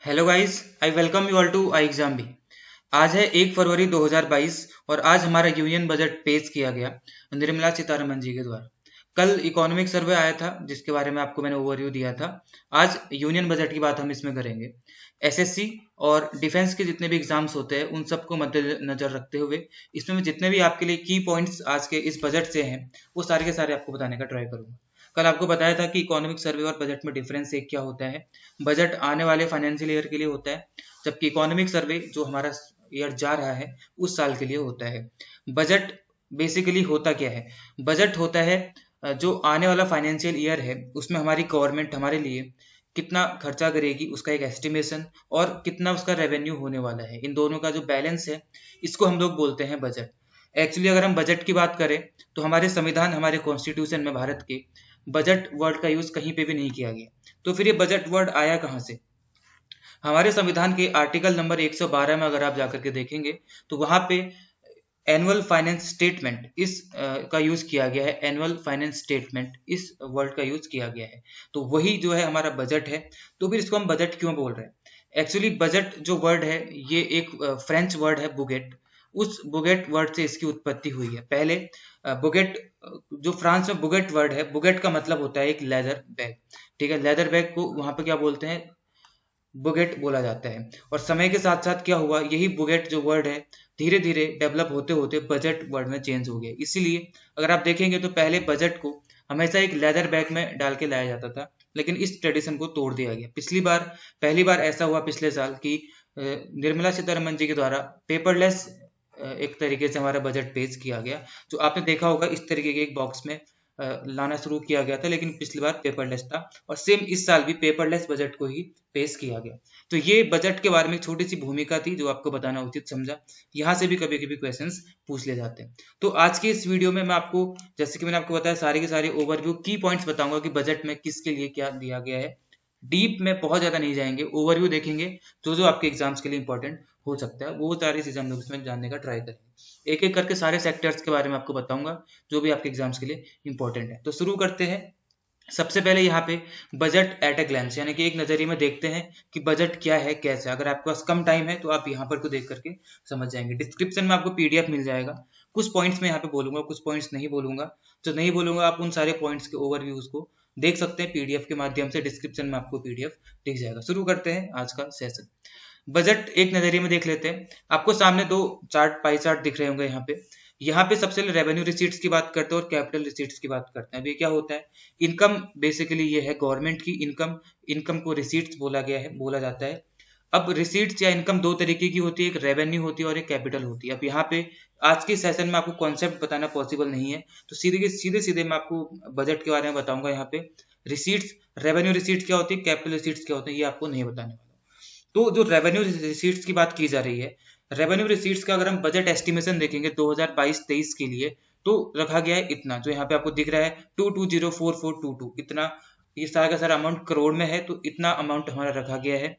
Hello guys, I welcome you all to I exam B. आज है 1 फरवरी 2022 और आज हमारा यूनियन बजट पेश किया गया निर्मला सीतारमण जी के द्वारा। कल इकोनॉमिक सर्वे आया था जिसके बारे में आपको मैंने ओवरव्यू दिया था। आज यूनियन बजट की बात हम इसमें करेंगे। एसएससी और डिफेंस के जितने भी एग्जाम्स होते हैं उन सबको मद्देनजर रखते हुए इसमें जितने भी आपके लिए की पॉइंट्स आज के इस बजट से हैं वो सारे के सारे आपको बताने का ट्राई करूंगा। कल आपको बताया था कि इकोनॉमिक सर्वे और बजट में डिफरेंस एक क्या होता है। बजट आने वाले फाइनेंशियल ईयर के लिए होता है, जबकि इकोनॉमिक सर्वे जो हमारा ईयर जा रहा है उस साल के लिए होता है। बजट बेसिकली होता क्या है? बजट होता है जो आने वाला फाइनेंशियल ईयर है उसमें हमारी गवर्नमेंट हमारे लिए कितना खर्चा करेगी उसका एक एस्टिमेशन और कितना उसका रेवेन्यू होने वाला है, इन दोनों का जो बैलेंस है इसको हम लोग बोलते हैं बजट। एक्चुअली अगर हम बजट की बात करें तो हमारे संविधान, हमारे कॉन्स्टिट्यूशन में भारत के बजट वर्ड का यूज कहीं पे भी नहीं किया गया। तो फिर ये बजट वर्ड आया कहाँ से? हमारे संविधान के आर्टिकल नंबर 112 में अगर आप जाकर के देखेंगे तो वहां पे एनुअल फाइनेंस स्टेटमेंट का यूज किया गया है। एनुअल फाइनेंस स्टेटमेंट इस वर्ड का यूज किया गया है, तो वही जो है हमारा बजट है। तो फिर इसको हम बजट क्यों बोल रहे हैं? एक्चुअली बजट जो वर्ड है ये एक फ्रेंच वर्ड है, बुगेट। उस बुगेट वर्ड से इसकी उत्पत्ति हुई है। पहले बुगेट जो फ्रांस में बुगेट वर्ड है, बुगेट का मतलब होता है एक लेदर बैग। ठीक है, लेदर बैग को वहां पे क्या बोलते हैं? बुगेट बोला जाता है। और समय के साथ साथ क्या हुआ, यही बुगेट जो वर्ड है धीरे धीरे डेवलप होते होते बजट वर्ड में चेंज हो गया। इसीलिए अगर आप देखेंगे तो पहले बजट को हमेशा एक लेदर बैग में डाल के लाया जाता था, लेकिन इस ट्रेडिशन को तोड़ दिया गया। पहली बार ऐसा हुआ पिछले साल कि निर्मला सीतारमण जी के द्वारा पेपरलेस एक तरीके से हमारा बजट पेश किया गया। जो आपने देखा होगा इस तरीके के एक बॉक्स में लाना शुरू किया गया था, लेकिन पिछली बार पेपरलेस था और सेम इस साल भी पेपरलेस बजट को ही पेश किया गया। तो ये बजट के बारे में एक छोटी सी भूमिका थी जो आपको बताना उचित समझा। यहाँ से भी कभी कभी क्वेश्चंस पूछ ले जाते हैं। तो आज के इस वीडियो में मैं आपको, जैसे कि मैंने आपको बताया, सारे के सारे ओवरव्यू की पॉइंट्स बताऊंगा कि बजट में किसके लिए क्या दिया गया है। डीप में बहुत ज्यादा नहीं जाएंगे, ओवरव्यू देखेंगे। जो जो आपके एग्जाम्स के लिए इंपॉर्टेंट हो सकता है वो सारी चीजें हम लोग इसमें जानने का ट्राई करेंगे। एक एक करके सारे सेक्टर्स के बारे में आपको बताऊंगा जो भी आपके एग्जाम्स के लिए इंपॉर्टेंट है। तो शुरू करते हैं। सबसे पहले यहाँ पे बजट एट अ ग्लैंस, यानी कि एक नजरिए में देखते हैं कि बजट क्या है, कैसे। अगर आपके पास कम टाइम है तो आप यहाँ पर को देख करके समझ जाएंगे। डिस्क्रिप्शन में आपको पीडीएफ मिल जाएगा। कुछ पॉइंट्स में यहाँ पे बोलूंगा, कुछ पॉइंट्स नहीं बोलूंगा। जो नहीं बोलूंगा आप उन सारे पॉइंट्स के ओवरव्यूज को देख सकते हैं पीडीएफ के माध्यम से। डिस्क्रिप्शन में आपको पीडीएफ दिख जाएगा। शुरू करते हैं आज का सेशन। बजट एक नजरिए में देख लेते हैं। आपको सामने दो चार्ट, पाई चार्ट दिख रहे होंगे यहाँ पे सबसे पहले रेवेन्यू रिसीट्स की बात करते हैं और कैपिटल रिसीट्स की बात करते हैं। अब ये क्या होता है? इनकम बेसिकली ये है गवर्नमेंट की इनकम। इनकम को रिसीट्स बोला जाता है। अब रिसीट्स या इनकम दो तरीके की होती है, एक रेवेन्यू होती है और एक कैपिटल होती है। अब यहाँ पे आज के सेशन में आपको कॉन्सेप्ट बताना पॉसिबल नहीं है, तो सीधे सीधे मैं आपको बजट के बारे में बताऊंगा। यहाँ पे रिसीट्स, रेवेन्यू रिसीट्स क्या होती है, कैपिटल रिसीट्स क्या होती है, ये आपको नहीं बताने वाला। तो जो रेवेन्यू रिसीट्स की बात की जा रही है, रेवेन्यू रिसीट्स का अगर हम बजट एस्टिमेशन देखेंगे 2022-23 के लिए तो रखा गया है इतना, जो यहाँ पे आपको दिख रहा है 2204,422, इतना। ये सारा का सारा अमाउंट करोड़ में है, तो इतना अमाउंट हमारा रखा गया है।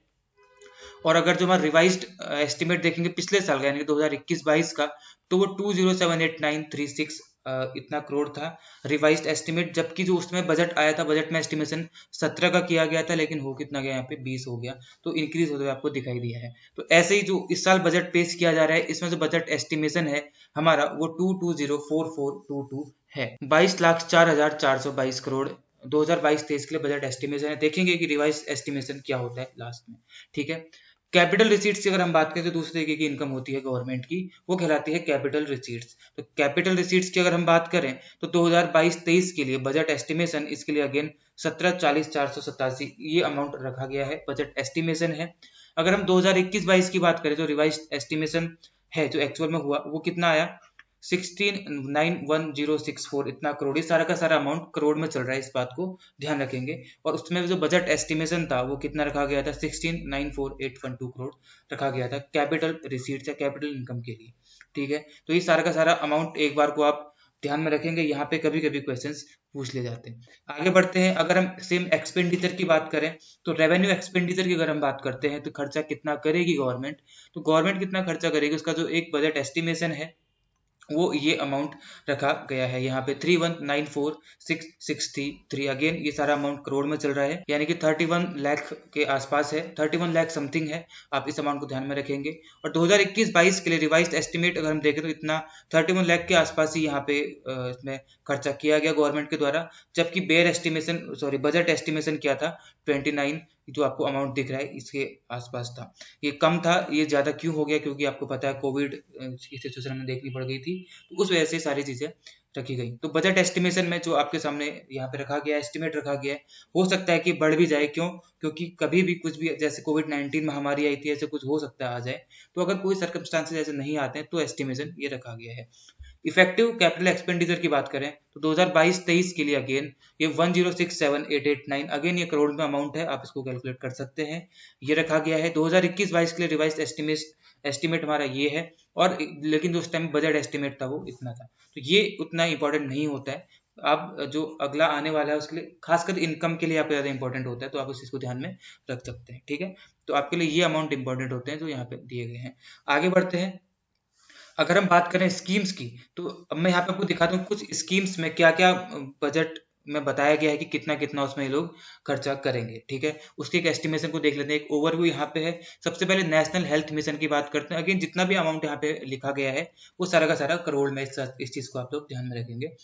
और अगर जो हमारा रिवाइज्ड एस्टिमेट देखेंगे पिछले साल का, यानी कि 2021-22 का, तो वो 2078,936 इतना करोड़ था रिवाइज्ड एस्टिमेट। जबकि जो उसमें बजट आया था, बजट में एस्टिमेशन 17 का किया गया था, लेकिन हो कितना गया? यहाँ पे 20 हो गया। तो इंक्रीज होते हुए आपको दिखाई दिया है। तो ऐसे ही जो इस साल बजट पेश किया जा रहा है, इसमें जो बजट एस्टिमेशन है हमारा वो 2204422 है। 22,04,422 करोड़ 2022-23 के लिए बजट एस्टिमेशन है। देखेंगे कि रिवाइज एस्टिमेशन क्या होता है लास्ट में। ठीक है। कैपिटल रिसीट्स की अगर हम बात करें तो दूसरे तरीके की इनकम होती है गवर्नमेंट की, वो कहलाती है कैपिटल रिसीट्स। तो कैपिटल रिसीट्स की अगर हम बात करें तो 2022-23 के लिए बजट एस्टिमेशन, इसके लिए अगेन 17,40,487 ये अमाउंट रखा गया है, बजट एस्टिमेशन है। अगर हम 2021-22 की बात करें तो रिवाइज एस्टिमेशन है जो एक्चुअल में हुआ वो कितना आया? 16,91,064 इतना करोड़। ये सारा का सारा अमाउंट करोड़ में चल रहा है, इस बात को ध्यान रखेंगे। और उसमें जो बजट एस्टिमेशन था वो कितना रखा गया था? 16,94,812 करोड़ रखा गया था कैपिटल रिसीट्स या कैपिटल इनकम के लिए। ठीक है, तो ये सारा का सारा अमाउंट एक बार को आप ध्यान में रखेंगे। यहाँ पे कभी कभी क्वेश्चंस पूछ ले जाते हैं। आगे बढ़ते हैं। अगर हम सेम एक्सपेंडिचर की बात करें तो रेवेन्यू एक्सपेंडिचर की अगर हम बात करते हैं तो खर्चा कितना करेगी गवर्नमेंट, तो गवर्नमेंट कितना खर्चा करेगी उसका जो एक बजट एस्टिमेशन है वो ये अमाउंट रखा गया है यहाँ पे 3194663। अगेन ये सारा अमाउंट करोड़ में चल रहा है, यानी कि 31 लाख के आसपास है, 31 लाख समथिंग है। आप इस अमाउंट को ध्यान में रखेंगे। और 2021-22 के लिए रिवाइज्ड एस्टिमेट अगर हम देखें तो इतना 31 लाख के आसपास ही यहाँ पे इसमें खर्चा किया गया गवर्नमेंट के द्वारा, जबकि बजट एस्टिमेशन क्या था 29, जो आपको अमाउंट दिख रहा है इसके आसपास था। ये कम था, ये ज्यादा क्यों हो गया? क्योंकि आपको पता है कोविड की सिचुएशन हमें देखनी पड़ गई थी, तो उस वजह से सारी चीजें रखी गई। तो बजट एस्टिमेशन में जो आपके सामने यहाँ पे रखा गया एस्टिमेट रखा गया है, हो सकता है कि बढ़ भी जाए। क्यों? क्योंकि कभी भी कुछ भी, जैसे कोविड-19 महामारी आई थी, ऐसे कुछ हो सकता है आ जाए। तो अगर कोई सर्कमस्टांसेस ऐसे नहीं आते हैं तो एस्टिमेशन ये रखा गया है। इफेक्टिव कैपिटल एक्सपेंडिचर की बात करें तो 2022-23 के लिए अगेन ये 1067889, अगेन ये करोड़ में अमाउंट है, आप इसको कैलकुलेट कर सकते हैं, ये रखा गया है। 2021-22 के लिए रिवाइज्ड एस्टिमेट हमारा ये है, और लेकिन जो उस टाइम बजट एस्टिमेट था वो इतना था, तो ये उतना इंपॉर्टेंट नहीं होता है। अब जो अगला आने वाला है उसके लिए, खासकर इनकम के लिए आपको ज्यादा इंपॉर्टेंट होता है, तो आप उस चीज को ध्यान में रख सकते हैं। ठीक है, तो आपके लिए ये अमाउंट इंपॉर्टेंट होते हैं जो यहाँ पे दिए गए हैं। आगे बढ़ते हैं। अगर हम बात करें स्कीम्स की, तो अब मैं यहाँ पे आपको दिखाता हूँ कुछ स्कीम्स में क्या क्या बजट में बताया गया है कि कितना कितना उसमें ये लोग खर्चा करेंगे। ठीक है, उसके एक एस्टिमेशन को देख लेते हैं। एक ओवरव्यू यहाँ पे है। सबसे पहले नेशनल हेल्थ मिशन की बात करते हैं। अगेन जितना भी अमाउंट यहाँ पे लिखा गया है वो सारा का सारा करोड़ में, इस चीज को आप लोग ध्यान में रखेंगे।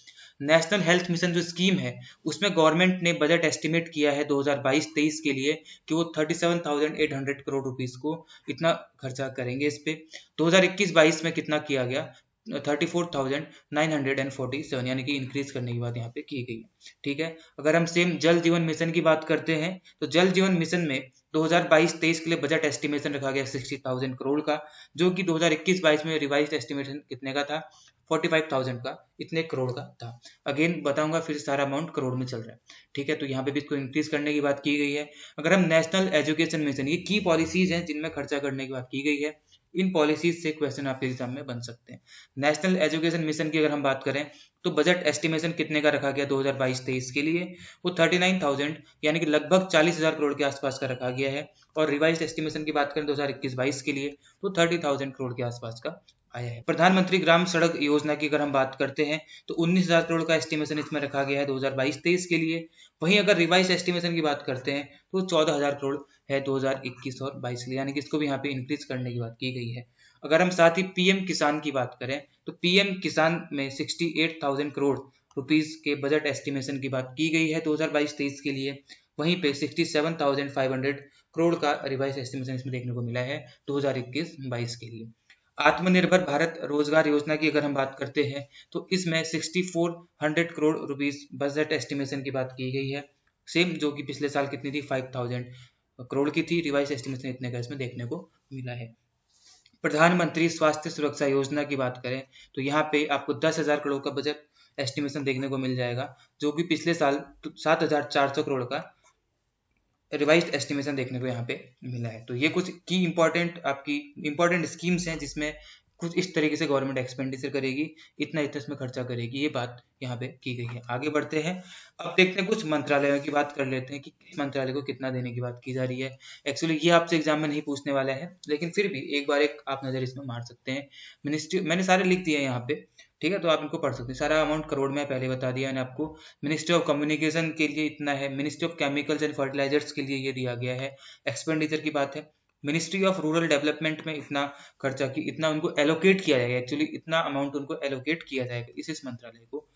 नेशनल हेल्थ मिशन जो स्कीम है, उसमें गवर्नमेंट ने बजट एस्टिमेट किया है 2022-23 के लिए कि वो 37,800 करोड़ रुपीस को इतना खर्चा करेंगे इस पे। 2021-22 में कितना किया गया? 34,947, यानी कि इंक्रीज करने की बात यहाँ पे की गई है। ठीक है, अगर हम सेम जल जीवन मिशन की बात करते हैं तो जल जीवन मिशन में 2022-23 के लिए बजट एस्टिमेशन रखा गया 60,000 करोड़ का, जो कि 2021-22 में रिवाइज्ड एस्टिमेशन कितने का था? 45,000 का, इतने करोड़ का था। अगेन बताऊंगा, फिर सारा अमाउंट करोड़ में चल रहा है। ठीक है, तो यहाँ पे भी इसको इंक्रीज करने की बात की गई है। अगर हम नेशनल एजुकेशन मिशन, ये की पॉलिसीज हैं जिनमें खर्चा करने की बात की गई है, इन पॉलिसीज से क्वेश्चन आपके एग्जाम में बन सकते हैं। नेशनल एजुकेशन मिशन की अगर हम बात करें तो बजट एस्टिमेशन कितने का रखा गया 2022-23 के लिए? वो 39,000, यानी कि लगभग 40,000 करोड़ के आसपास का रखा गया है। और रिवाइज्ड एस्टिमेशन की बात करें 2021-22 के लिए तो 30,000 करोड़ के आसपास का आया है। प्रधानमंत्री ग्राम सड़क योजना की अगर हम बात करते हैं तो 19,000 करोड़ का एस्टिमेशन इसमें रखा गया है 2022-23 के लिए। वहीं अगर रिवाइज एस्टिमेशन की बात करते हैं तो 14,000 करोड़ है 2021 और 22 के लिए, यानी कि इसको भी यहाँ पे इंक्रीज करने की बात की गई है। अगर हम साथ ही पीएम किसान की बात करें तो पीएम किसान में 68,000 करोड़ रुपीस के बजट एस्टिमेशन की बात की गई है 2022-23 के लिए। वहीं पे 67,500 करोड़ का रिवाइज एस्टिमेशन इसमें देखने को मिला है 2021-22 के लिए। आत्मनिर्भर भारत रोजगार योजना की अगर हम बात करते हैं तो इसमें 6400 करोड़ रुपीस बजट एस्टिमेशन की बात की गई है, सेम जो कि पिछले साल कितनी थी 5,000 करोड़ की थी। रिवाइज एस्टिमेशन इतने का इसमें देखने को मिला है। प्रधानमंत्री स्वास्थ्य सुरक्षा योजना की बात करें तो यहाँ पे आपको 10,000 करोड़ का बजट एस्टिमेशन देखने को मिल जाएगा, जो कि पिछले साल 7,400 करोड़ का रिवाइज्ड एस्टिमेशन देखने को यहाँ पे मिला है। तो ये कुछ की इंपॉर्टेंट स्कीम्स हैं जिसमें कुछ इस तरीके से गवर्नमेंट एक्सपेंडिचर करेगी, इतना इतना इसमें खर्चा करेगी, ये बात यहाँ पे की गई है। आगे बढ़ते हैं, अब देखते हैं कुछ मंत्रालयों की बात कर लेते हैं कि किस मंत्रालय को कितना देने की बात की जा रही है। एक्चुअली ये आपसे एग्जाम में नहीं पूछने वाला है, लेकिन फिर भी एक बार आप नजर इसमें मार सकते हैं। मिनिस्ट्री मैंने सारे लिख दिए हैं यहाँ पे, ठीक है, तो आप इनको पढ़ सकते हैं। सारा अमाउंट करोड़ में पहले बता दिया मैंने आपको। मिनिस्ट्री ऑफ कम्युनिकेशन के लिए इतना है, ministry of chemicals and fertilisers के लिए ये दिया गया है। एक्सपेंडिचर की बात है, मिनिस्ट्री ऑफ रूरल डेवलपमेंट में इतना खर्चा की, इतना उनको एलोकेट किया जाएगा, एक्चुअली इतना अमाउंट उनको एलोकेट किया जाएगा इस मंत्रालय को,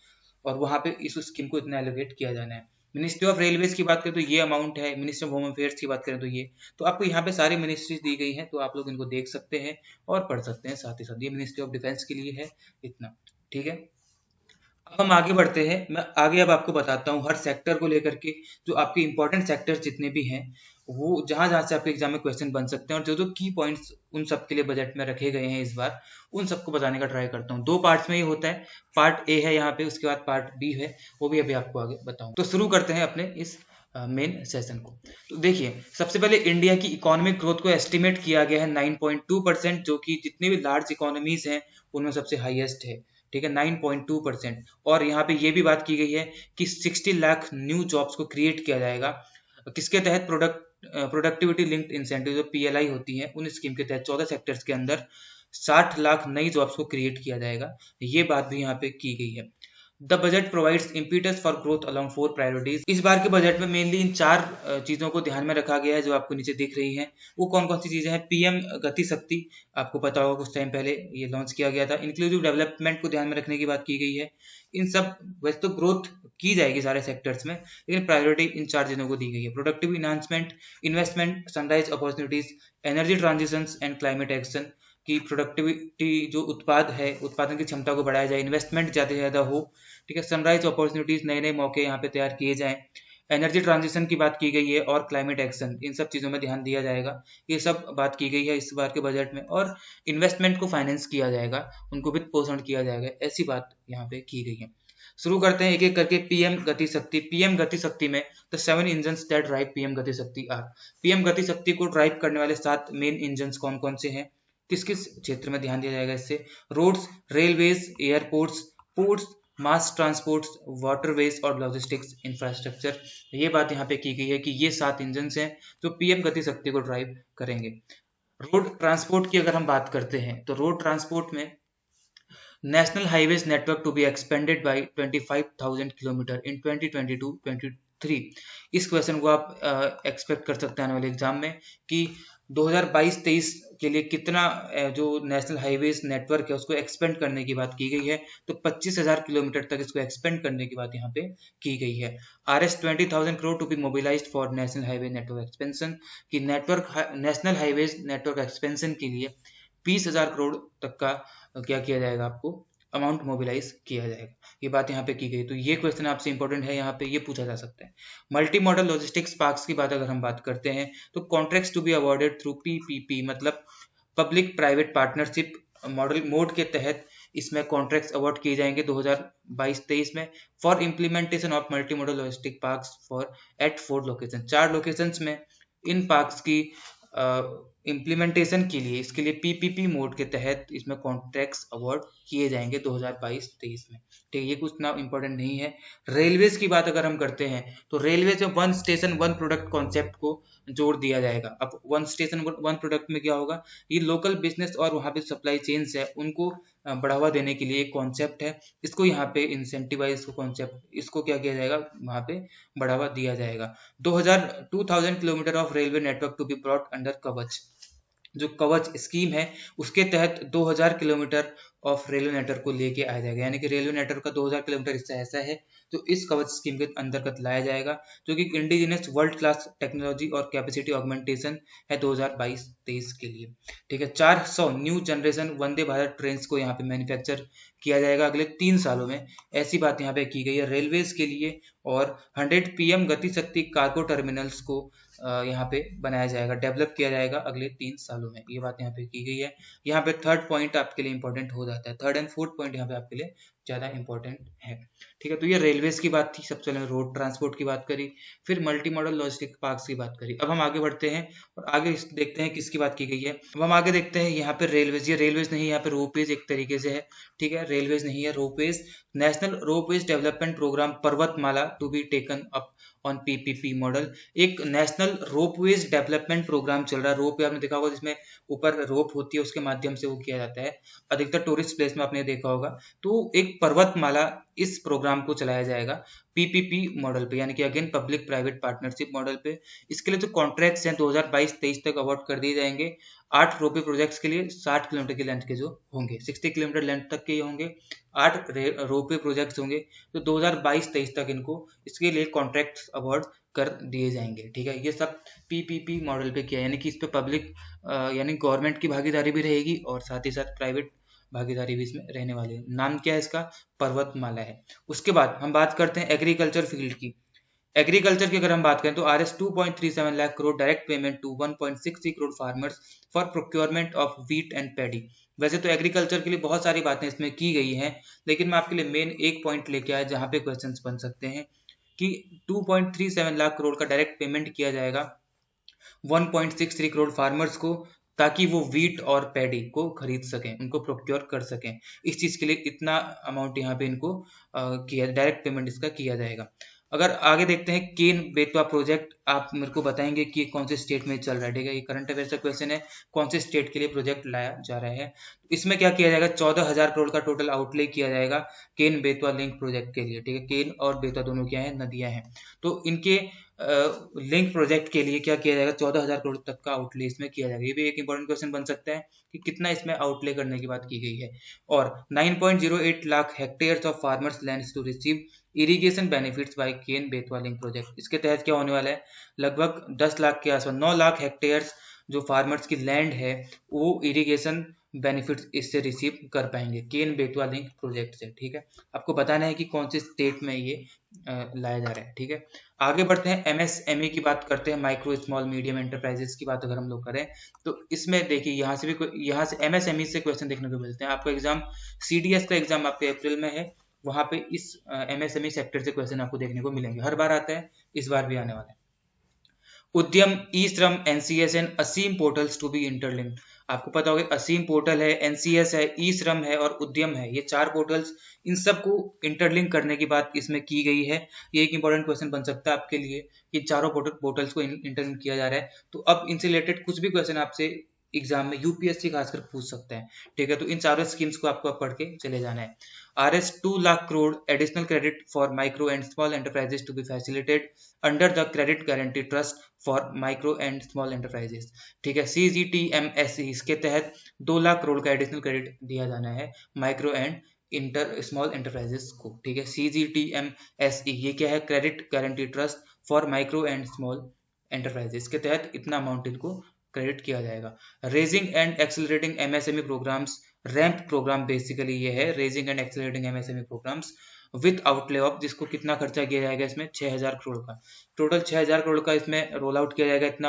और वहां पे इस स्कीम को इतना एलोकेट किया जाना है। मिनिस्ट्री ऑफ रेलवेज की बात करें तो ये अमाउंट है। मिनिस्ट्री ऑफ होम अफेयर्स की बात करें तो ये, तो आपको यहाँ पे सारी मिनिस्ट्रीज दी गई हैं, तो आप लोग इनको देख सकते हैं और पढ़ सकते हैं साथ ही साथ। ये मिनिस्ट्री ऑफ डिफेंस के लिए है इतना। ठीक है, अब हम आगे बढ़ते हैं। मैं आगे अब आपको बताता हूँ हर सेक्टर को लेकर के, जो आपके इंपॉर्टेंट सेक्टर्स जितने भी हैं, वो जहां जहां से आपके एग्जाम में क्वेश्चन बन सकते हैं, और जो जो की पॉइंट्स उन सब के लिए बजट में रखे गए हैं इस बार, उन सबको बताने का ट्राई करता हूँ। 2 पार्ट्स में ही होता है, पार्ट ए है यहाँ पे, उसके बाद पार्ट बी है, वो भी अभी आपको आगे बताऊँ। तो शुरू करते हैं अपने इस मेन सेशन को। तो देखिए, सबसे पहले इंडिया की इकोनॉमिक ग्रोथ को एस्टिमेट किया गया है 9.2%, जो कि जितने भी लार्ज इकोनॉमीज हैं उनमें सबसे हाईएस्ट है। ठीक है, 9.2%। और यहाँ पे ये भी बात की गई है कि 60 लाख न्यू जॉब्स को क्रिएट किया जाएगा। किसके तहत? प्रोडक्टिविटी लिंक्ड इंसेंटिव, जो पीएलआई होती है, उन स्कीम के तहत 14 सेक्टर्स के अंदर 60 लाख नई जॉब्स को क्रिएट किया जाएगा। ये बात भी यहाँ पे की गई है। The budget provides impetus for growth along 4 priorities. इस बार के बजट में मेनली इन 4 चीजों को ध्यान में रखा गया है जो आपको नीचे दिख रही हैं। वो कौन कौन सी चीजें हैं? पीएम गति शक्ति, आपको पता होगा कुछ टाइम पहले ये लॉन्च किया गया था। इंक्लूसिव डेवलपमेंट को ध्यान में रखने की बात की गई है। इन सब वैसे तो ग्रोथ की जाएगी सारे सेक्टर्स में, लेकिन प्रायोरिटी इन 4 चीजों को दी गई है। Productive enhancement, investment, sunrise opportunities, energy transition and climate action की प्रोडक्टिविटी जो उत्पाद है, उत्पादन की क्षमता को बढ़ाया जाए, इन्वेस्टमेंट ज़्यादा से ज़्यादा हो, ठीक है, सनराइज अपॉर्चुनिटीज, नए नए मौके यहाँ पे तैयार किए जाएं, एनर्जी ट्रांजिशन की बात की गई है और क्लाइमेट एक्शन, इन सब चीज़ों में ध्यान दिया जाएगा। ये सब बात की गई है इस बार के बजट में। और इन्वेस्टमेंट को फाइनेंस किया जाएगा, उनको वित्त पोषण किया जाएगा, ऐसी बात यहाँ पे की गई है। शुरू करते हैं एक एक करके। पीएम गति शक्ति। पीएम गति शक्ति में the 7 engines that drive PM गति शक्ति आर। पीएम गति शक्ति को ड्राइव करने वाले 7 मेन इंजन्स कौन कौन से हैं, किस किस क्षेत्र में ध्यान दिया जाएगा इससे? रोड्स, रेलवेज, एयरपोर्ट्स, पोर्ट्स, मास ट्रांसपोर्ट्स, वाटरवेज और लॉजिस्टिक्स इंफ्रास्ट्रक्चर। ये बात यहाँ पे की गई है कि ये 7 इंजन हैं जो पीएम गति शक्ति को ड्राइव करेंगे। रोड ट्रांसपोर्ट की अगर हम बात करते हैं तो रोड ट्रांसपोर्ट में national highways network to be expanded by 25,000 kilometre in 2022-23। इस क्वेश्चन को आप एक्सपेक्ट कर सकते हैं आने वाले एग्जाम में कि 2022-23 के लिए कितना जो नेशनल हाईवेज नेटवर्क है उसको एक्सपेंड करने की बात की गई है। तो 25,000 किलोमीटर तक इसको एक्सपेंड करने की बात यहाँ पे की गई है। RS 20,000 crore to be mobilised for national highway network expansion, की नेशनल हाईवेज नेटवर्क एक्सपेंशन के लिए 20,000 करोड़ तक का क्या किया जाएगा, आपको अमाउंट मोबिलाइज किया जाएगा। ये बात यहाँ पे की गई। तो ये क्वेश्चन आपसे इंपॉर्टेंट है, यहाँ पे ये पूछा जा सकता है। मल्टी मॉडल लॉजिस्टिक्स पार्क्स की बात अगर हम बात करते हैं तो contracts to be awarded through PPP, मतलब public private partnership model mode के तहत इसमें कॉन्ट्रैक्ट्स अवार्ड किए जाएंगे 2022-23 में for implementation of multi model logistic parks for at 4 location. 4 locations में इन पार्क्स की इम्प्लीमेंटेशन के लिए, इसके लिए पीपीपी मोड के तहत इसमें कॉन्ट्रैक्ट्स अवार्ड किए जाएंगे 2022-23 में। ठीक है, ये कुछ ना इंपॉर्टेंट नहीं है। रेलवेज की बात अगर हम करते हैं तो रेलवेज में 1 स्टेशन 1 प्रोडक्ट कॉन्सेप्ट को जोड़ दिया जाएगा। अब 1 स्टेशन 1 प्रोडक्ट में क्या होगा, ये लोकल बिजनेस और वहाँ पे सप्लाई चेन्स है उनको बढ़ावा देने के लिए एक कॉन्सेप्ट है। इसको यहाँ पे इंसेंटिवाइज को कॉन्सेप्ट, इसको क्या किया जाएगा, वहाँ पे बढ़ावा दिया जाएगा। 2,000 kilometre of railway network to be brought under Kavach. जो कवच स्कीम है उसके तहत 2,000 किलोमीटर ऑफ रेलवे नेटवर्क को लेके आया जाएगा, यानी कि रेलवे नेटवर्क का 2,000 किलोमीटर हिस्सा ऐसा है तो इस कवच स्कीम के अंतर्गत लाया जाएगा, जो कि इंडिजिनस वर्ल्ड क्लास टेक्नोलॉजी और कैपेसिटी ऑगमेंटेशन है 2022-23 के लिए। ठीक है, 400 new generation Vande Bharat train को यहाँ पे मैन्युफैक्चर किया जाएगा अगले 3 सालों में, ऐसी बात यहाँ पे की गई है रेलवेज के लिए। और 100 पीएम गति शक्ति कार्गो टर्मिनल्स को यहाँ पे बनाया जाएगा, डेवलप किया जाएगा अगले 3 सालों में, ये बात यहाँ पे की गई है। यहाँ पे 3rd पॉइंट आपके लिए इंपॉर्टेंट हो जाता है, 3rd एंड 4th पॉइंट यहाँ पे आपके लिए ज़्यादा इंपॉर्टेंट है। ठीक है, तो ये रेलवेज की बात थी, सबसे पहले रोड ट्रांसपोर्ट की बात करी, फिर मल्टी मॉडल लॉजिस्टिक पार्क्स की बात करी। अब हम आगे बढ़ते हैं और आगे देखते हैं किसकी बात की गई है। अब हम आगे देखते हैं यहाँ पे रेलवेज, ये रेलवेज नहीं, यहाँ पे रोपवेज एक तरीके से है। ठीक है, रेलवेज नहीं है, ropeways. National ropeways development programme Parvatmala to be taken up on PPP model. एक नेशनल रोपवेज डेवलपमेंट प्रोग्राम चल रहा है। रोपवे आपने देखा होगा जिसमें ऊपर रोप होती है, उसके माध्यम से वो किया जाता है, अधिकतर टूरिस्ट प्लेस में आपने देखा होगा। तो एक पर्वतमाला इस प्रोग्राम को चलाया जाएगा पीपीपी मॉडल पे, यानी कि again public private partnership model पे। इसके लिए जो कॉन्ट्रैक्ट्स हैं 2022-23 तक अवार्ड कर दिए जाएंगे। 8 रोपवे प्रोजेक्ट्स के लिए 60 किलोमीटर की लेंथ के जो होंगे, 60 किलोमीटर लेंथ तक के होंगे, 8 रोपवे प्रोजेक्ट्स होंगे। तो 2022-23 तक इनको इसके लिए कॉन्ट्रैक्ट अवार्ड कर दिए जाएंगे। ठीक है, ये सब पीपीपी मॉडल पे किया, यानी कि इस पे पब्लिक यानी गवर्नमेंट की भागीदारी भी रहेगी और साथ ही साथ प्राइवेट भागीदारी भी इसमें रहने वाली है। नाम क्या है इसका, पर्वतमाला है। उसके बाद हम बात करते हैं एग्रीकल्चर फील्ड की। एग्रीकल्चर की अगर हम बात करें तो RS 2.37 lakh crore direct payment to 1.63 crore farmers for procurement of wheat and paddy. वैसे तो एग्रीकल्चर के लिए बहुत सारी बातें इसमें की गई हैं, लेकिन मैं आपके लिए मेन एक पॉइंट लेके आया जहां पे क्वेश्चंस बन सकते हैं कि 2.37 लाख करोड़ का डायरेक्ट पेमेंट किया जाएगा 1.63 करोड़ फार्मर्स को, ताकि वो व्हीट और पैडी को खरीद सकें, उनको प्रोक्योर कर सकें। इस चीज के लिए इतना अमाउंट यहाँ पे इनको किया, डायरेक्ट पेमेंट इसका किया जाएगा। अगर आगे देखते हैं केन बेतवा प्रोजेक्ट, आप मेरे को बताएंगे कि कौन से स्टेट में चल रहा है, ठीक है। ये करंट अफेयर का क्वेश्चन है, कौन से स्टेट के लिए प्रोजेक्ट लाया जा रहा है। इसमें क्या किया जाएगा, 14,000 करोड़ का टोटल आउटले किया जाएगा केन बेतवा लिंक प्रोजेक्ट के लिए, ठीक है। केन और बेतवा दोनों क्या है, नदियां हैं। तो इनके लिंक प्रोजेक्ट के लिए क्या किया जाएगा, 14,000 करोड़ तक का आउटले इसमें किया जाएगा। ये भी एक इंपॉर्टेंट क्वेश्चन बन सकता है कि कितना इसमें आउटले करने की बात की गई है। और 9.08 lakh hectares of farmers lands to receive irrigation benefits by Ken Betwa link project. इसके तहत क्या होने वाला है, लगभग 10 लाख के आसपास 9 लाख हेक्टेयर्स जो फार्मर्स की लैंड है वो इरिगेशन बेनिफिट्स इससे रिसीव कर पाएंगे केन बेतवा लिंक प्रोजेक्ट से, ठीक है। आपको बताना है कि कौन से स्टेट में ये लाया जा रहा है, ठीक है। आगे बढ़ते हैं, एमएसएमई की बात करते हैं, माइक्रो स्मॉल मीडियम एंटरप्राइजेस की बात अगर हम लोग करें तो इसमें देखिए यहाँ से एमएसएमई से क्वेश्चन देखने को मिलते हैं। आपका एग्जाम सीडीएस का एग्जाम आपके अप्रैल में है, वहां पे इस एमएसएमई सेक्टर से क्वेश्चन आपको देखने को मिलेंगे, हर बार आता है, इस बार भी आने वाला है। Udyam, e Shram, NCS and Aseem portals to be interlinked. आपको पता होगा असीम पोर्टल है, एनसीएस है, ई श्रम है और उद्यम है, ये 4 पोर्टल्स, इन सबको इंटरलिंक करने की बात इसमें की गई है। ये एक इंपॉर्टेंट क्वेश्चन बन सकता है आपके लिए कि चारों पोर्टल्स को इंटरलिंक किया जा रहा है। तो अब इनसे रिलेटेड कुछ भी क्वेश्चन आपसे एग्जाम में यूपीएससी खासकर पूछ सकता है, ठीक है। तो इन चारों स्कीम्स को आपको पढ़ के चले जाना है। RS 2 lakh crore additional credit for micro and small enterprises to be facilitated under the credit guarantee trust for micro and small enterprises, ठीक है। CGTMSE, इसके तहत 2 लाख करोड़ का एडिशनल क्रेडिट दिया जाना है माइक्रो एंड स्मॉल एंटरप्राइजेस को, ठीक है। CGTMSE ये क्या है, credit guarantee trust for micro and small enterprises के तहत इतना अमाउंट इनको क्रेडिट किया जाएगा। Raising and accelerating MSME programmes, RAMP programme basically ये है, raising and accelerating MSME programmes with outlay of, जिसको कितना खर्चा किया जाएगा इसमें 6,000 करोड़ का, टोटल 6,000 करोड़ का इसमें रोल आउट किया जाएगा। इतना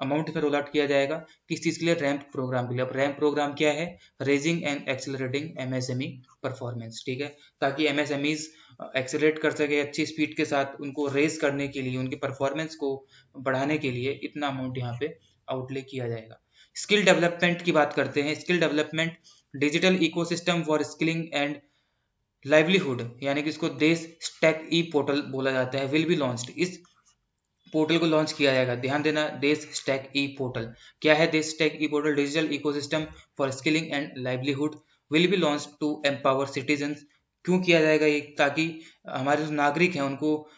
अमाउंट इसमें रोल आउट किया जाएगा किस चीज के लिए, रैम्प प्रोग्राम के लिए। अब रैम्प प्रोग्राम क्या है, raising and accelerating MSME performance, ठीक है, ताकि एमएसएमईज एक्सेलरेट कर सके अच्छी स्पीड के साथ, उनको रेज करने के लिए, उनकी परफॉर्मेंस को बढ़ाने के लिए इतना अमाउंट यहाँ पे आउटले किया जाएगा। स्किल डेवलपमेंट की बात करते हैं, skill development digital ecosystem for skilling and livelihood, यानी कि इसको देश स्टैक ई पोर्टल बोला जाता है, विल बी लॉन्च्ड। इस पोर्टल को लॉन्च किया जाएगा, ध्यान देना, देश स्टैक ई पोर्टल क्या है, Desh stack e portal digital ecosystem for skilling and livelihood will be launch to empower citizens. क्यों किया जाएगा ये, ताकि हमारे जो नागरिक हैं उनको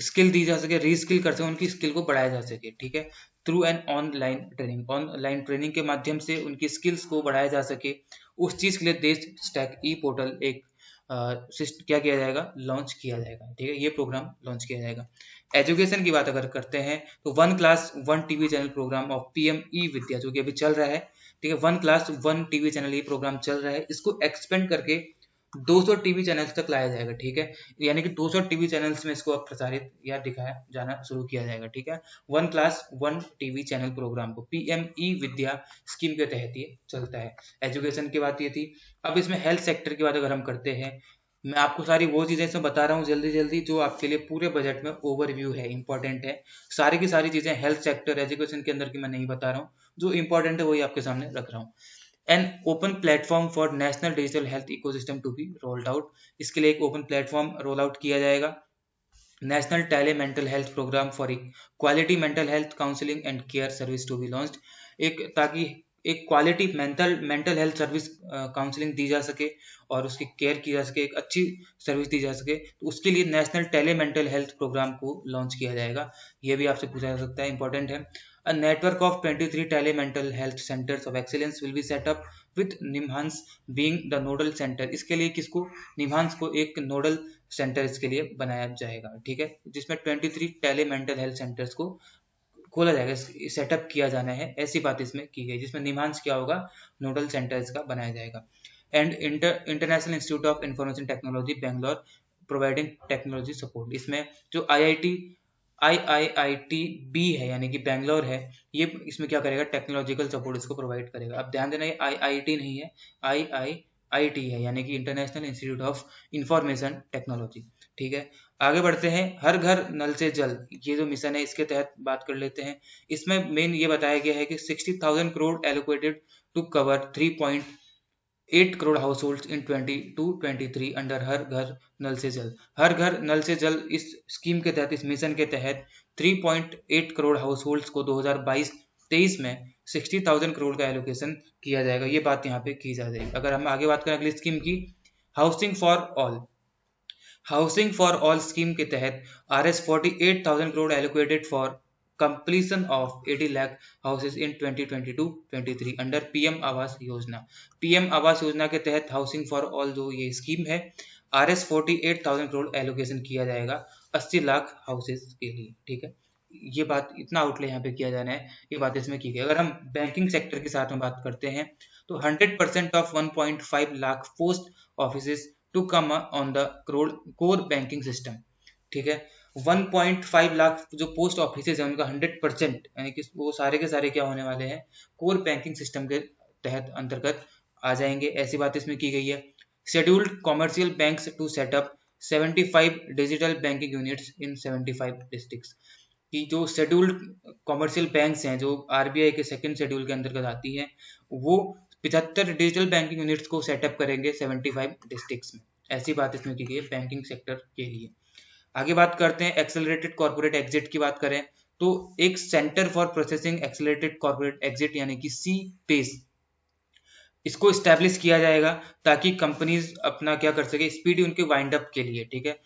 स्किल दी जा सके, रीस्किल कर सके, उनकी स्किल को बढ़ाया जा सके, ठीक है, थ्रू एन ऑनलाइन ट्रेनिंग के माध्यम से उनकी स्किल्स को बढ़ाया जा सके। उस चीज के लिए देश स्टैक ई पोर्टल एक क्या किया जाएगा, लॉन्च किया जाएगा, ठीक है, ये प्रोग्राम लॉन्च किया जाएगा। एजुकेशन की बात अगर करते हैं तो 1 class 1 TV channel programme of PM e Vidya, जो कि अभी चल रहा है, ठीक है, 1 क्लास 1 टीवी चैनल ये प्रोग्राम चल रहा है, इसको एक्सपेंड करके 200 टीवी चैनल्स तक लाया जाएगा, ठीक है, यानी कि 200 टीवी चैनल्स में इसको अब प्रसारित या दिखाया जाना शुरू किया जाएगा, ठीक है। 1 क्लास 1 टीवी चैनल प्रोग्राम को पीएम ई विद्या स्कीम के तहत ये चलता है। एजुकेशन की बात ये थी। अब इसमें हेल्थ सेक्टर की बात अगर हम करते हैं, मैं आपको सारी वो चीजें इसमें बता रहा हूँ जल्दी जल्दी जो आपके लिए पूरे बजट में ओवरव्यू है, इंपॉर्टेंट है, सारी की सारी चीजें हेल्थ सेक्टर एजुकेशन के अंदर की मैं नहीं बता रहा हूँ, जो इंपॉर्टेंट है वही आपके सामने रख रहा हूँ। An open platform for national digital health ecosystem to be rolled out, इसके लिए एक ओपन प्लेटफॉर्म रोल आउट किया जाएगा। National tele mental health programme for quality mental health counselling and care service to be launched, एक ताकि एक quality mental health service counselling दी जा सके और उसकी केयर की जा सके, एक अच्छी सर्विस दी जा सके, तो उसके लिए national tele mental health programme को लॉन्च किया जाएगा। ये भी आपसे पूछा जा सकता है, इंपॉर्टेंट है। A network of 23 telemental health centers of excellence will be set up with निम्हांस being the nodal center। इसके लिए किसको, निम्हांस को एक नोडल सेंटर इसके लिए बनाया जाएगा, ठीक है, जिसमें 23 टेलीमेंटल हेल्थ सेंटर्स को खोला जाएगा, सेटअप किया जाना है, ऐसी बात इसमें की गई, जिसमें निम्हांस क्या होगा, नोडल सेंटर्स का बनाया जाएगा। And international institute of information technology Bangalore providing technology support, इसमें जो IIIT-B है यानी कि बेंगलोर है, ये इसमें क्या करेगा, टेक्नोलॉजिकल सपोर्ट इसको प्रोवाइड करेगा। अब ध्यान देना, ये IIT नहीं है, IIIT है, यानी कि international institute of information technology, ठीक है। आगे बढ़ते हैं, हर घर नल से जल, ये जो मिशन है इसके तहत बात कर लेते हैं। इसमें मेन ये बताया गया है कि 60,000 crore allocated to cover 8 crore household in 22-23 under हर घर नल से जल। हर घर नल से जल इस स्कीम के तहत, इस मिशन के तहत 3.8 करोड़ हाउस होल्ड्स को 2022-23 में 60,000 करोड़ का एलोकेशन किया जाएगा। ये बात यहाँ पे की जा रही है। अगर हम आगे बात करें अगली स्कीम की, housing for all. Housing for all scheme के तहत Rs 48,000 crore allocated for completion of 80 lakh houses in 2022-23 under PM Awas Yojana. PM Awas Yojana के तहत हाउसिंग फॉर ऑल जो ये स्कीम है, Rs 48,000 करोड़ एलोकेशन किया जाएगा 80 लाख हाउसेस के लिए। ठीक है, ये बात, इतना आउटले यहाँ पे किया जाना है, ये बात इसमें की गई। अगर हम बैंकिंग सेक्टर के साथ में बात करते हैं तो 100% of 1.5 lakh post office to come on the core banking system. ठीक है, 1.5 लाख जो पोस्ट ऑफिस है उनका 100% यानी कि वो सारे के सारे क्या होने वाले हैं, कोर बैंकिंग सिस्टम के तहत अंतर्गत आ जाएंगे, ऐसी बात इसमें की गई है। Scheduled commercial banks to set up 75 digital banking units in 75 districts. कि जो शेड्यूल्ड कॉमर्शियल बैंक्स हैं जो आरबीआई के सेकंड शेड्यूल के अंतर्गत आती हैं, वो 75 डिजिटल बैंकिंग यूनिट्स को सेटअप करेंगे 75 डिस्ट्रिक्ट्स में, ऐसी बात इसमें की गई है बैंकिंग सेक्टर के लिए। आगे बात करते हैं एक्सेलरेटेड कॉर्पोरेट एग्जिट की बात करें तो एक centre for processing accelerated corporate exit यानी कि सी पेस, इसको स्टैब्लिश किया जाएगा ताकि कंपनीज अपना क्या कर सके, स्पीडी उनके वाइंड अप के लिए। ठीक है,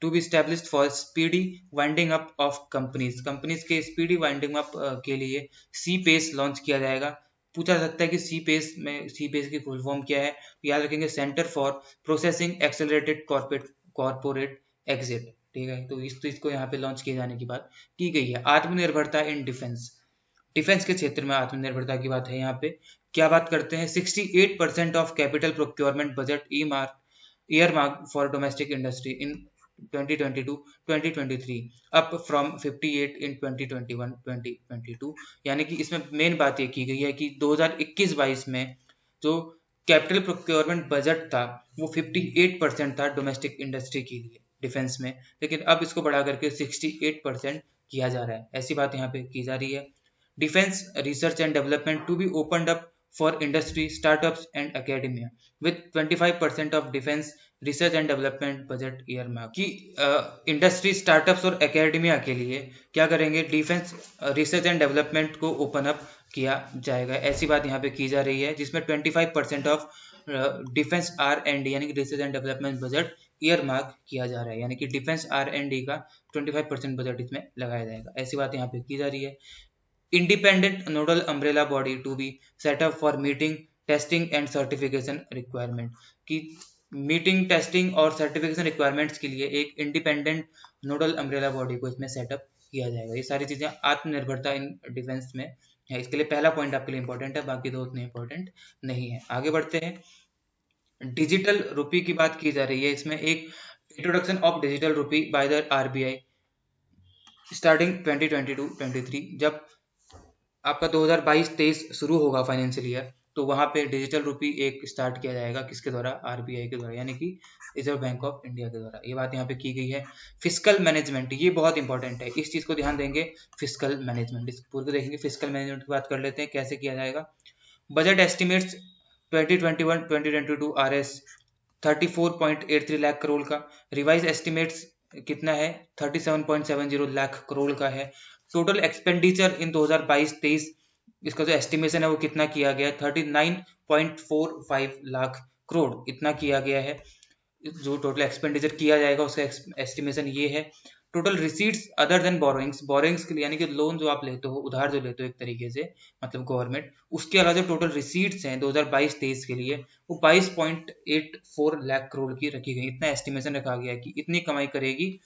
to be established for speedy winding up of companies के स्पीडी वाइंडिंग अप के लिए सी पेस लॉन्च किया जाएगा। पूछा जा सकता है कि सी पेस की फुल फॉर्म क्या है, तो याद रखेंगे centre for processing accelerated corporate exit. ठीक है, तो इसको यहाँ पे लॉन्च किए जाने की बात की गई है। आत्मनिर्भरता इन डिफेंस, डिफेंस के क्षेत्र में आत्मनिर्भरता की बात है। यहाँ पे क्या बात करते हैं, 68% of capital procurement budget earmark for domestic industry in 2022-2023 up from 58 इन 2021-2022। यानी कि इसमें मेन बात ये की गई है कि 2021-22 में जो कैपिटल प्रोक्योरमेंट बजट था वो 58% था डोमेस्टिक इंडस्ट्री के लिए डिफेंस में, लेकिन अब इसको बढ़ा करके 68% किया जा रहा है, ऐसी बात यहाँ पे की जा रही है। Defence research and development to be opened up for industry startups and academia with 25% of defence research and development budget earmark. कि इंडस्ट्री स्टार्टअप्स और एकेडमिया के लिए क्या करेंगे, डिफेंस रिसर्च एंड डेवलपमेंट को ओपन अप किया जाएगा, ऐसी बात यहाँ पे की जा रही है, जिसमें 25% ऑफ डिफेंस R&D यानी कि research and development budget earmark किया जा रहा है, यानी कि डिफेंस R&D का 25% बजट इसमें लगाया जाएगा, ऐसी बात यहाँ पे की जा रही है। Independent nodal umbrella body to be set up for meeting testing and certification requirement. की मीटिंग टेस्टिंग और सर्टिफिकेशन रिक्वायरमेंट्स के लिए एक इंडिपेंडेंट नोडल अम्ब्रेला बॉडी को इसमें सेटअप किया जाएगा। ये सारी चीजें आत्मनिर्भरता इन डिफेंस में है, इसके लिए पहला पॉइंट आपके लिए इंपॉर्टेंट है, बाकी दो उतने इंपॉर्टेंट नहीं है। आगे बढ़ते हैं, डिजिटल रुपी की बात की जा रही है। इसमें एक introduction of digital rupee by the RBI starting 2022-23, जब आपका 2022-23 शुरू होगा फाइनेंशियल ईयर, तो वहां पे डिजिटल रुपी एक स्टार्ट किया जाएगा, किसके द्वारा, आरबीआई के द्वारा, यानी कि रिजर्व बैंक ऑफ इंडिया के द्वारा। ये बात यहाँ पे की गई है। फिस्कल मैनेजमेंट, ये बहुत इंपॉर्टेंट है, इस चीज को ध्यान देंगे। फिस्कल मैनेजमेंट, इस पूरे को देखेंगे। फिस्कल मैनेजमेंट की बात कर लेते हैं, कैसे किया जाएगा। Budget estimates 2021-2022 Rs 34.83 lakh crore का, रिवाइज एस्टिमेट्स कितना है, 37.70 लाख करोड़ का है। टोटल एक्सपेंडिचर इन 2022-23 इसका जो एस्टिमेशन है वो कितना किया गया है, 39.45 लाख करोड़ इतना किया गया है। जो टोटल एक्सपेंडिचर किया जाएगा उसका एस्टिमेशन ये है। Total receipts other than borrowings के लिए, यानी कि लोन जो आप लेते हो, उधार जो लेते हो एक तरीके से, मतलब गवर्नमेंट, उसके अलावा जो टोटल रिसीट्स हैं 2022-23 के लिए वो 22.84 लाख करोड़ की रखी गई। इतना एस्टिमेशन रखा गया है कि इतनी कमाई करेगी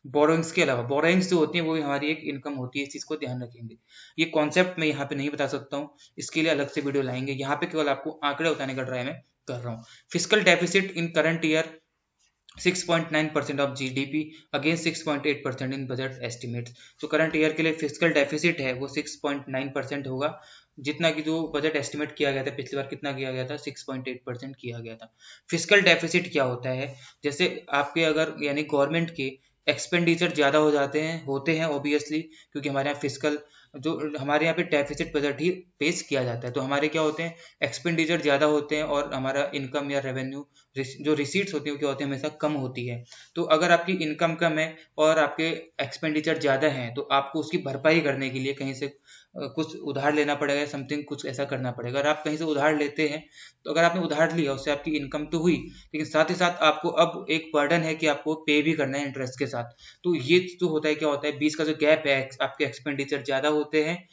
बोरोइंग्स के अलावा। बोरोइंग्स जो होती है वो हमारी एक इनकम होती है, इस चीज को ध्यान रखेंगे। ये कॉन्सेप्ट मैं यहाँ पे नहीं बता सकता हूँ, इसके लिए अलग से वीडियो लाएंगे। यहाँ पे केवल आपको आंकड़े बताने का ट्राई मैं कर रहा हूँ। Physical deficit in current year 6.9% of GDP against 6.8% in budget estimates. जो करंट ईयर के लिए फिजिकल डेफिसिट है वो 6.9% होगा, जितना कि जो बजट एस्टिमेट किया गया था पिछली बार कितना किया गया था, 6.8% किया गया था। फिजिकल डेफिसिट क्या होता है, जैसे आपके अगर यानी गवर्नमेंट के एक्सपेंडिचर ज़्यादा हो जाते हैं, होते हैं ऑब्वियसली, क्योंकि हमारे यहाँ फिजिकल जो हमारे यहाँ पे डेफिसिट बजट ही पेश किया जाता है। तो हमारे क्या होते हैं, एक्सपेंडिचर ज़्यादा होते हैं और हमारा इनकम या रेवेन्यू जो रिसीट्स होती है वो क्या होती है, हमेशा कम होती है। तो अगर आपकी इनकम कम है और आपके एक्सपेंडिचर ज़्यादा हैं तो आपको उसकी भरपाई करने के लिए कहीं से कुछ उधार लेना पड़ेगा, समथिंग कुछ ऐसा करना पड़ेगा। अगर आप कहीं से उधार लेते हैं तो अगर आपने उधार लिया उससे आपकी इनकम तो हुई, लेकिन साथ ही साथ आपको अब एक बर्डन है कि आपको पे भी करना है इंटरेस्ट के साथ। तो ये जो होता है, क्या होता है, बीच का जो गैप है, आपके एक्सपेंडिचर ज़्यादा होते हैं,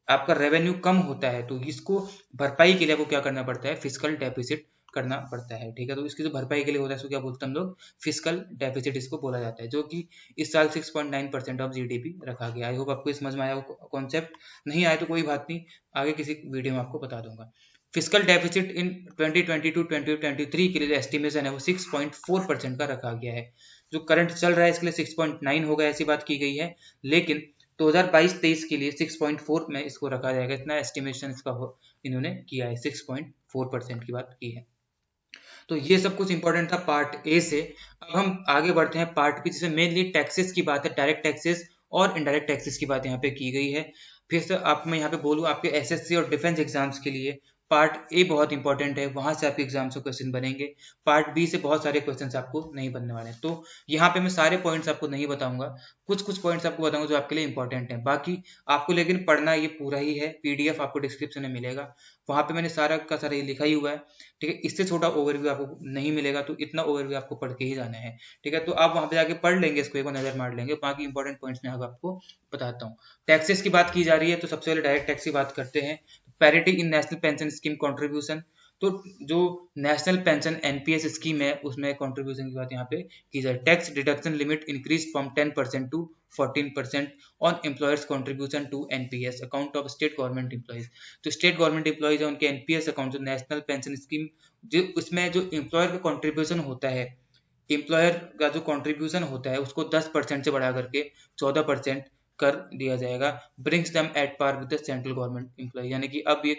आपका रेवेन्यू कम होता है, तो इसको भरपाई के लिए आपको क्या करना पड़ता है, फिजिकल डेफिसिट करना पड़ता है। ठीक है, तो इसकी जो भरपाई के लिए होता है उसको क्या बोलते हैं हम लोग, फिजिकल डेफिसिट इसको बोला जाता है, जो कि इस साल 6.9% ऑफ जीडीपी रखा गया। आई होप आपको समझ में आया हो कॉन्सेप्ट। नहीं आया तो कोई बात नहीं, आगे किसी वीडियो में आपको बता दूंगा। फिजिकल डेफिसिट इन 2022-2023 के लिए एस्टिमेशन है वो 6.4% का रखा गया है। जो करंट चल रहा है इसके लिए 6.9 होगा, ऐसी बात की गई है, लेकिन 2022-23 के लिए 6.4 में इसको रखा जाएगा। इतना एस्टिमेशन इसका इन्होंने किया है, 6.4% की बात की है। तो ये सब कुछ इंपॉर्टेंट था पार्ट ए से। अब हम आगे बढ़ते हैं पार्ट बी, जिसमें मेनली टैक्सेस की बात है, डायरेक्ट टैक्सेस और इनडायरेक्ट टैक्सेस की बात यहाँ पे की गई है। फिर से मैं यहाँ पे बोलूँ, आपके एसएससी और डिफेंस एग्जाम्स के लिए पार्ट ए बहुत इंपॉर्टेंट है, वहां से आपके एग्जाम से क्वेश्चन बनेंगे। पार्ट बी से बहुत सारे क्वेश्चंस आपको नहीं बनने वाले हैं। तो यहाँ पे मैं सारे पॉइंट्स आपको नहीं बताऊंगा, कुछ कुछ पॉइंट्स आपको बताऊंगा जो आपके लिए इंपॉर्टेंट है। बाकी आपको लेकिन पढ़ना ये पूरा ही है, पीडीएफ आपको डिस्क्रिप्शन में मिलेगा, वहां पे मैंने सारा का सारा ये लिखा ही हुआ है। ठीक है, इससे छोटा ओवरव्यू आपको नहीं मिलेगा, तो इतना ओवरव्यू आपको पढ़ के ही जाना है। ठीक है, तो आप वहां पे जाके पढ़ लेंगे, इसको एक बार नजर मार लेंगे, बाकी इंपॉर्टेंट पॉइंट्स में आपको बताता हूँ। टैक्सेस की बात की जा रही है तो सबसे पहले डायरेक्ट टैक्स की बात करते हैं। Parity in national pension scheme contribution, तो जो नेशनल पेंशन एनपीएस स्कीम है उसमें कंट्रीब्यूशन की बात यहाँ पे की जाए। Tax deduction limit increase from 10% to 14% on employers contribution to NPS account of state government employees. तो स्टेट गवर्नमेंट एम्प्लॉयज है उनके एनपीएस अकाउंट, जो नेशनल पेंशन स्कीम, जो उसमें जो एम्प्लॉयर का कंट्रीब्यूशन होता है, एम्प्लॉयर का जो कंट्रीब्यूशन होता है उसको 10% से बढ़ा करके 14% कर दिया जाएगा। Brings them at par with the central government employ, यानी कि अब ये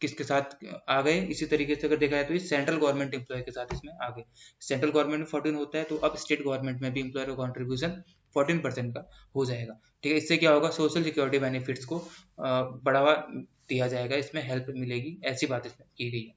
किसके साथ आ गए, इसी तरीके से अगर देखा जाए तो ये सेंट्रल गवर्नमेंट एम्प्लॉय के साथ इसमें आ गए। सेंट्रल गवर्नमेंट में 14 होता है, तो अब स्टेट गवर्नमेंट में भी एम्प्लॉयर का कॉन्ट्रीब्यूशन 14% का हो जाएगा। ठीक है, इससे क्या होगा, सोशल सिक्योरिटी बेनिफिट्स को बढ़ावा दिया जाएगा, इसमें हेल्प मिलेगी, ऐसी बात इसमें की गई है।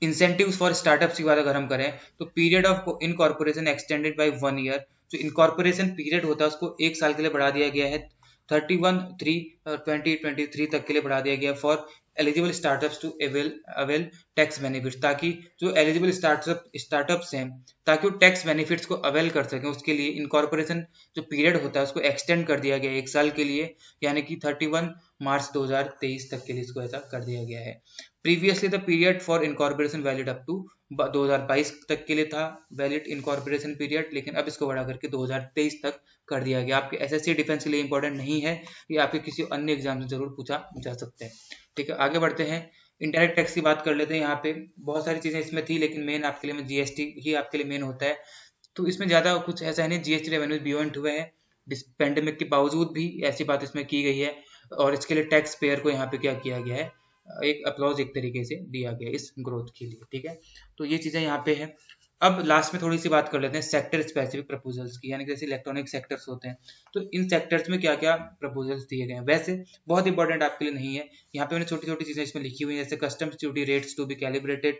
इंसेंटिव्स फॉर स्टार्टअप्स की बात अगर हम करें तो period of incorporation extended by 1 year, जो इनकॉर्पोरेशन पीरियड होता है उसको 1 साल के लिए बढ़ा दिया गया है, 31/3/2023 तक के लिए बढ़ा दिया गया for eligible startups to avail tax benefits, ताकि जो एलिजिबल स्टार्टअप्स हैं ताकि वो टैक्स बेनिफिट्स को अवेल कर सकें, उसके लिए इनकॉर्पोरेशन जो पीरियड होता है उसको एक्सटेंड कर दिया गया 1 साल के लिए, यानी कि 31 मार्च 2023 तक के लिए इसको ऐसा कर दिया गया है। Previously the period for incorporation valid up to 2022 तक के लिए था वैलिड इनकॉर्पोरेशन पीरियड, लेकिन अब इसको बढ़ा करके 2023 तक कर दिया गया। आपके एसएससी डिफेंस के लिए इंपॉर्टेंट नहीं है, ये आपके किसी अन्य एग्जाम से जरूर पूछा जा सकता है। ठीक है, आगे बढ़ते हैं, इनडायरेक्ट टैक्स की बात कर लेते हैं। यहाँ पे बहुत सारी चीजें इसमें थी, लेकिन मेन आपके लिए जीएसटी ही आपके लिए मेन होता है, तो इसमें ज्यादा कुछ ऐसा नहीं, जीएसटी रेवेन्यू बियॉन्ड हुए हैं पेंडेमिक के बावजूद भी, ऐसी बात इसमें की गई है, और इसके लिए टैक्स पेयर को यहाँ पे क्या किया गया है, एक अप्लॉज एक तरीके से दिया गया इस ग्रोथ के लिए। ठीक है, तो ये चीजें यहाँ पे है। अब लास्ट में थोड़ी सी बात कर लेते हैं सेक्टर स्पेसिफिक प्रपोजल्स की, यानी जैसे इलेक्ट्रॉनिक सेक्टर्स होते हैं, तो इन सेक्टर्स में क्या क्या प्रपोजल्स दिए गए हैं। वैसे बहुत इंपॉर्टेंट आपके लिए नहीं है, यहाँ पे मैंने छोटी छोटी चीजें इसमें लिखी हुई है, जैसे customs duty rates to be calibrated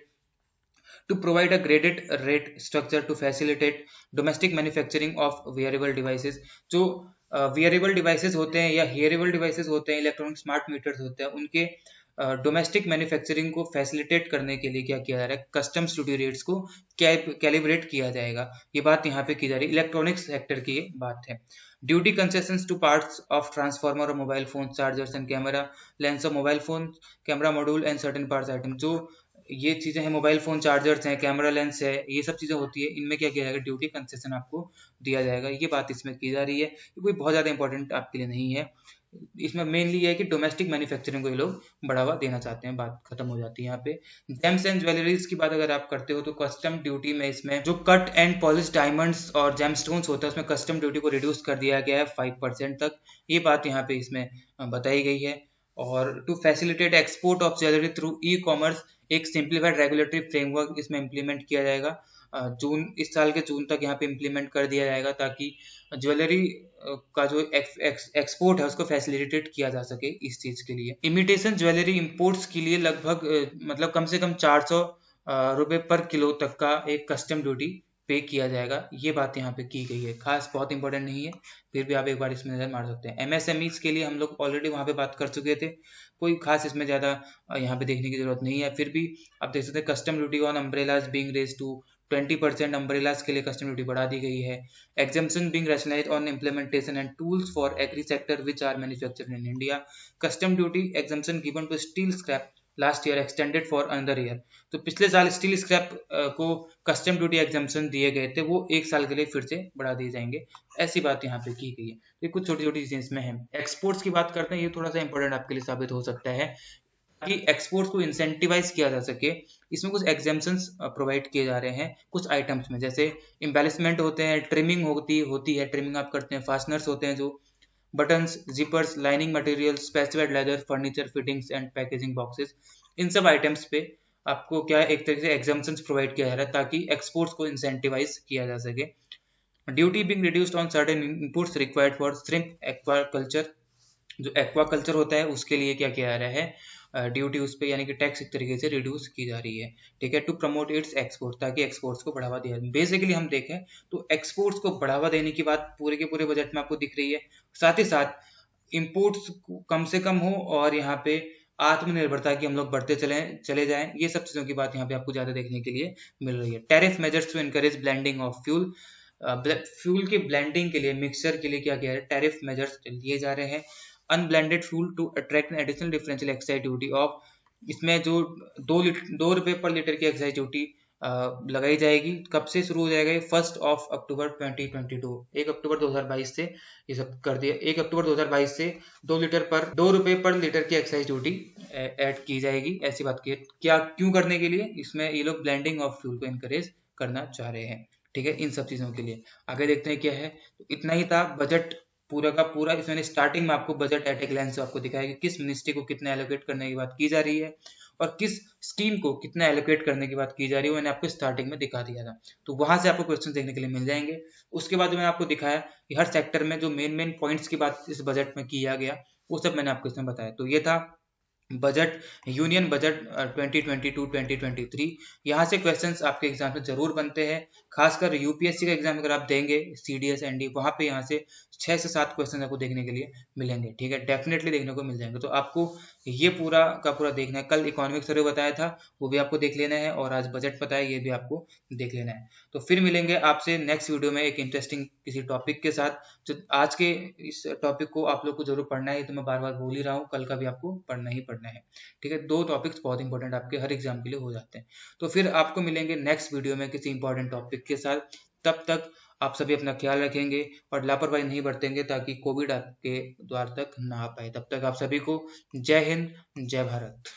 to provide a graded rate structure to facilitate domestic manufacturing of wearable devices। जो wearable devices होते हैं या hearable devices होते हैं, इलेक्ट्रॉनिक स्मार्ट मीटर्स होते हैं, उनके डोमेस्टिक मैन्युफैक्चरिंग को फैसिलिटेट करने के लिए क्या किया जा रहा है, कस्टम्स ड्यूटी रेट्स को कैलिब्रेट किया जाएगा। ये बात यहाँ पे की जा रही है, इलेक्ट्रॉनिक्स सेक्टर की ये बात है। Duty concessions to parts of transformer और mobile phone chargers and camera lens of mobile phone camera module and certain parts item, जो ये चीजें हैं, मोबाइल फोन चार्जर्स हैं, कैमरा लेंस है, ये सब चीजें होती है, इनमें क्या किया जाएगा, ड्यूटी कंसेशन आपको दिया जाएगा। ये बात इसमें की जा रही है, ये कोई बहुत ज्यादा इंपॉर्टेंट आपके लिए नहीं है। इसमें मेनली ये है कि डोमेस्टिक मैन्युफैक्चरिंग को ये लोग बढ़ावा देना चाहते हैं, बात खत्म हो जाती है यहाँ पे। जेम्स एंड ज्वेलरीज की बात अगर आप करते हो तो कस्टम ड्यूटी में इसमें जो कट एंड पॉलिश डायमंड्स और जेमस्टोन्स होता है उसमें कस्टम ड्यूटी को रिड्यूस कर दिया गया है 5% तक, ये बात यहाँ पे इसमें बताई गई है। और to facilitate export of jewellery through e commerce, एक सिंप्लीफाइड रेगुलेटरी फ्रेमवर्क इसमें इंप्लीमेंट किया जाएगा। इस साल के जून तक यहाँ पे इम्प्लीमेंट कर दिया जाएगा, ताकि ज्वेलरी का जो एक्सपोर्ट है उसको फैसिलिटेट किया जा सके इस चीज के लिए। इमिटेशन ज्वेलरी इंपोर्ट्स के लिए लगभग मतलब कम से कम 400 रुपए पर किलो तक का एक कस्टम ड्यूटी पे किया जाएगा। ये बात यहाँ पे की गई है, खास बहुत इंपॉर्टेंट नहीं है, फिर भी आप एक बार इसमें नजर मार सकते हैं। एमएसएमईज के लिए हम लोग ऑलरेडी वहाँ पे बात कर चुके थे, कोई खास इसमें ज्यादा यहाँ पे देखने की जरूरत नहीं है। फिर भी आप देख सकते हैं custom duty on umbrellas being raised to 20%, umbrellas के लिए कस्टम ड्यूटी बढ़ा दी गई है। Exemption being rationalised on implementation and tools for agri sector which are manufactured in India. Custom duty exemption given to steel scrap last year extended for another year. तो पिछले साल steel scrap को custom duty exemption दिए गए थे, वो एक साल के लिए फिर से बढ़ा दिए जाएंगे, ऐसी बात यहाँ पे की गई है। तो कुछ छोटी छोटी चीजें इसमें हैं। एक्सपोर्ट्स की बात करते हैं, ये थोड़ा सा इंपॉर्टेंट आपके लिए साबित हो सकता है कि एक्सपोर्ट्स को इंसेंटिवाइज किया जा सके। इसमें कुछ एग्जाम्पशंस प्रोवाइड किए जा रहे हैं कुछ आइटम्स में, जैसे एम्बेलिशमेंट होते हैं, ट्रिमिंग होती है, ट्रिमिंग आप करते हैं, फास्टनर्स होते हैं, जो buttons, zippers, lining material, specified leather, furniture, fittings and packaging boxes, इन सब आइटम्स पे आपको क्या एक तरीके से एग्जाम्पशंस प्रोवाइड किया जा रहा है ताकि एक्सपोर्ट्स को इंसेंटिवाइज किया जा सके। Duty being reduced on certain inputs required for shrimp aquaculture, जो एक्वाकल्चर होता है उसके लिए क्या किया जा रहा है, ड्यूटी उस पर यानी कि टैक्स एक तरीके से रिड्यूस की जा रही है, ठीक है, टू प्रमोट इट्स एक्सपोर्ट, ताकि एक्सपोर्ट्स को बढ़ावा दिया जाए। बेसिकली हम देखें तो एक्सपोर्ट्स को बढ़ावा देने की बात पूरे के पूरे बजट में आपको दिख रही है, साथ ही साथ इम्पोर्ट्स कम से कम हो और यहाँ पे आत्मनिर्भरता की हम लोग बढ़ते चले जाएं, ये सब चीजों की बात यहाँ पे आपको ज्यादा देखने के लिए मिल रही है। Tariff measures to encourage blending of fuel, fuel की ब्लेंडिंग के लिए, मिक्सचर के लिए क्या किया है, टैरिफ मेजर्स लिए जा रहे हैं। Unblended fuel to attract an additional differential excise duty of, इसमें जो 2 रुपए पर लीटर की एक्साइज ड्यूटी लगाई जाएगी। कब से शुरू हो जाएगा ये? 1 अक्टूबर 2022, 1 अक्टूबर 2022 से ये सब कर दिया। 1 अक्टूबर 2022 से 2 रुपए पर लीटर की एक्साइज ड्यूटी ऐड की जाएगी, ऐसी बात की क्या, क्यों करने के लिए? इसमें ये लोग ब्लेंडिंग ऑफ फ्यूल को इनकरेज करना चाह रहे हैं, ठीक है, इन सब चीजों के लिए। आगे देखते हैं क्या है। तो इतना ही था बजट पूरा का पूरा। इसमें स्टार्टिंग में आपको बजट एट ए ग्लैंस आपको दिखाया कि किस मिनिस्ट्री को कितना एलोकेट करने की बात की जा रही है और किस स्कीम को कितना एलोकेट करने की बात की जा रही है, मैंने आपको स्टार्टिंग में दिखा दिया था। तो वहां से आपको क्वेश्चन देखने के लिए मिल जाएंगे। उसके बाद मैंने आपको दिखाया कि हर सेक्टर में जो मेन पॉइंट्स की बात इस बजट में किया गया, वो सब मैंने आपको इसमें बताया। तो ये था बजट, यूनियन बजट 2022-2023। यहाँ से क्वेश्चंस आपके एग्जाम में जरूर बनते हैं, खासकर यूपीएससी का एग्जाम अगर आप देंगे, सीडीएस एनडी, वहां पे यहाँ से 6 से 7 क्वेश्चन आपको देखने के लिए मिलेंगे, ठीक है, डेफिनेटली देखने को मिल जाएंगे। तो आपको ये पूरा का पूरा देखना है। कल इकोनॉमिक सर्वे बताया था, वो भी आपको देख लेना है, और आज बजट बताया, ये भी आपको देख लेना है। तो फिर मिलेंगे आपसे नेक्स्ट वीडियो में एक इंटरेस्टिंग किसी टॉपिक के साथ। जो आज के इस टॉपिक को आप लोग को जरूर पढ़ना है, तो मैं बार बार बोल ही रहा हूँ, कल का भी आपको पढ़ना ही पढ़ना है, ठीक है। 2 टॉपिक्स बहुत इंपॉर्टेंट आपके हर एग्जाम के लिए हो जाते हैं। तो फिर आपको मिलेंगे नेक्स्ट वीडियो में किसी इंपॉर्टेंट टॉपिक के साथ। तब तक आप सभी अपना ख्याल रखेंगे और लापरवाही नहीं बरतेंगे, ताकि कोविड आपके द्वार तक ना आ पाए। तब तक आप सभी को जय हिंद, जय भारत।